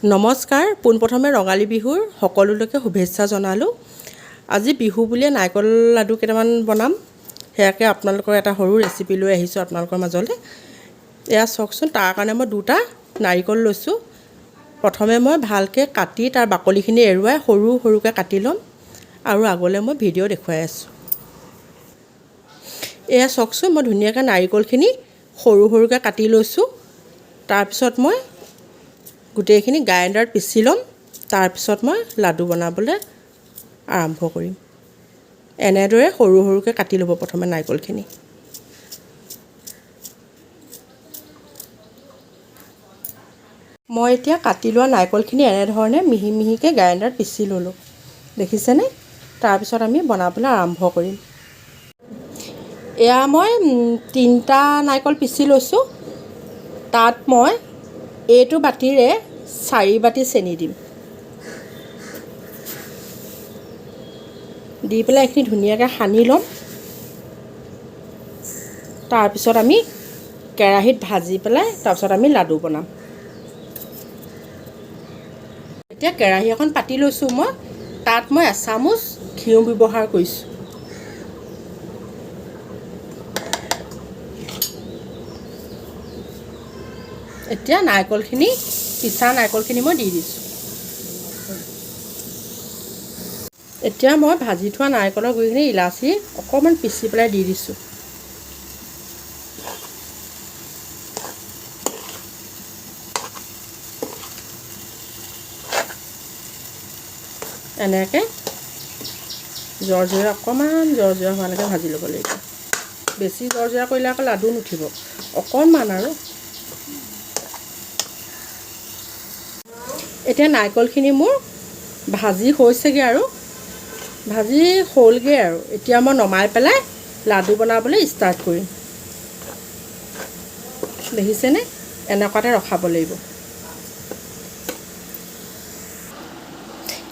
নমস্কাৰ, পোনপ্ৰথমে ৰঙালী বিহুৰ সকলোলৈকে শুভেচ্ছা জনালোঁ। আজি বিহু বুলিয়ে নাৰিকল লাডু কেইটামান বনাম, সেয়াকে আপোনালোকৰ এটা সৰু ৰেচিপি লৈ আহিছোঁ আপোনালোকৰ মাজলৈ। এয়া চাওকচোন, তাৰ কাৰণে মই দুটা নাৰিকল লৈছোঁ। প্ৰথমে মই ভালকৈ কাটি তাৰ বাকলিখিনি এৰুৱাই সৰু সৰুকৈ কাটি ল'ম আৰু আগলৈ মই ভিডিঅ' দেখুৱাই আছোঁ। এয়া চাওকচোন, মই ধুনীয়াকৈ নাৰিকলখিনি সৰু সৰুকৈ কাটি লৈছোঁ। তাৰপিছত মই গোটেইখিনি গ্ৰাইণ্ডাৰত পিচি ল'ম। তাৰপিছত মই লাডু বনাবলৈ আৰম্ভ কৰিম। এনেদৰে সৰু সৰুকৈ কাটি ল'ব প্ৰথমে নাৰিকলখিনি। মই এতিয়া কাটি লোৱা নাৰিকলখিনি এনেধৰণে মিহি মিহিকৈ গ্ৰাইণ্ডাৰত পিচি ল'লোঁ, দেখিছেনে? তাৰপিছত আমি বনাবলৈ আৰম্ভ কৰিম। এয়া মই 3টা নাৰিকল পিচি লৈছোঁ। তাত মই এইটো বাতিৰে 4 বাতি চেনি দিম। দি পেলাই এইখিনি ধুনীয়াকৈ সানি ল'ম। তাৰপিছত আমি কেৰাহীত ভাজি পেলাই তাৰপিছত আমি লাডু বনাম। এতিয়া কেৰাহী এখন পাতি লৈছোঁ মই। তাত মই এচামুচ ঘিউ ব্যৱহাৰ কৰিছোঁ। এতিয়া নাৰিকলখিনি, পিচা নাৰিকলখিনি মই দি দিছোঁ। এতিয়া মই ভাজি থোৱা নাৰিকলৰ গুৰিখিনি ইলাচি অকণমান পিচি পেলাই দি দিছোঁ। এনেকৈ জৰ্জৰীয়া, অকণমান জৰ্জৰীয়া হোৱালৈকে ভাজি ল'ব লাগিব। বেছি জৰ্জৰীয়া কৰিলে আকৌ লাডু নুঠিব, অকণমান আৰু। এতিয়া নাৰিকলখিনি মোৰ ভাজি হৈছেগৈ আৰু, ভাজি হ'লগৈ আৰু। এতিয়া মই নমাই পেলাই লাডু বনাবলৈ ষ্টাৰ্ট কৰিম। দেখিছেনে? এনেকুৱাতে ৰখাব লাগিব।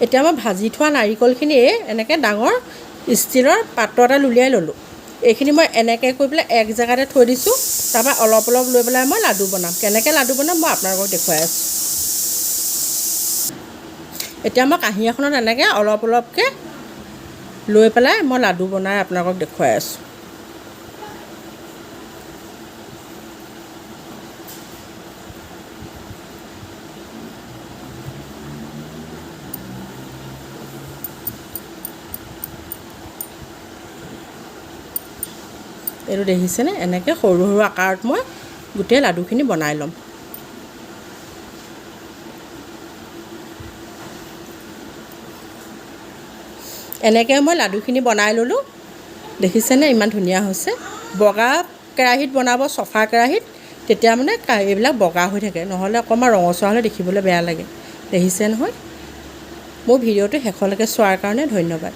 এতিয়া মই ভাজি থোৱা নাৰিকলখিনি এনেকৈ ডাঙৰ ষ্টীলৰ পাত্ৰ এটাত উলিয়াই ল'লোঁ। এইখিনি মই এনেকৈ কৰি পেলাই এক জেগাতে থৈ দিছোঁ। তাৰপৰা অলপ অলপ লৈ পেলাই মই লাডু বনাম। কেনেকৈ লাডু বনাম মই আপোনালোকক দেখুৱাই আছোঁ। এতিয়া মই কাঁহী এখনত এনেকৈ অলপ অলপকৈ লৈ পেলাই মই লাডু বনাই আপোনালোকক দেখুৱাই আছোঁ। এইটো দেখিছেনে? এনেকৈ সৰু সৰু আকাৰত মই গোটেই লাডুখিনি বনাই ল'ম। এনেকৈ মই লাডুখিনি বনাই ল'লোঁ। দেখিছেনে? ইমান ধুনীয়া হৈছে। বগা কেৰাহীত বনাব, চফা কেৰাহীত, তেতিয়া মানে এইবিলাক বগা হৈ থাকে। নহ'লে অকণমান ৰঙচুৱা হ'লে দেখিবলৈ বেয়া লাগে। দেখিছে নহয়? মোৰ ভিডিঅ'টো শেষলৈকে চোৱাৰ কাৰণে ধন্যবাদ।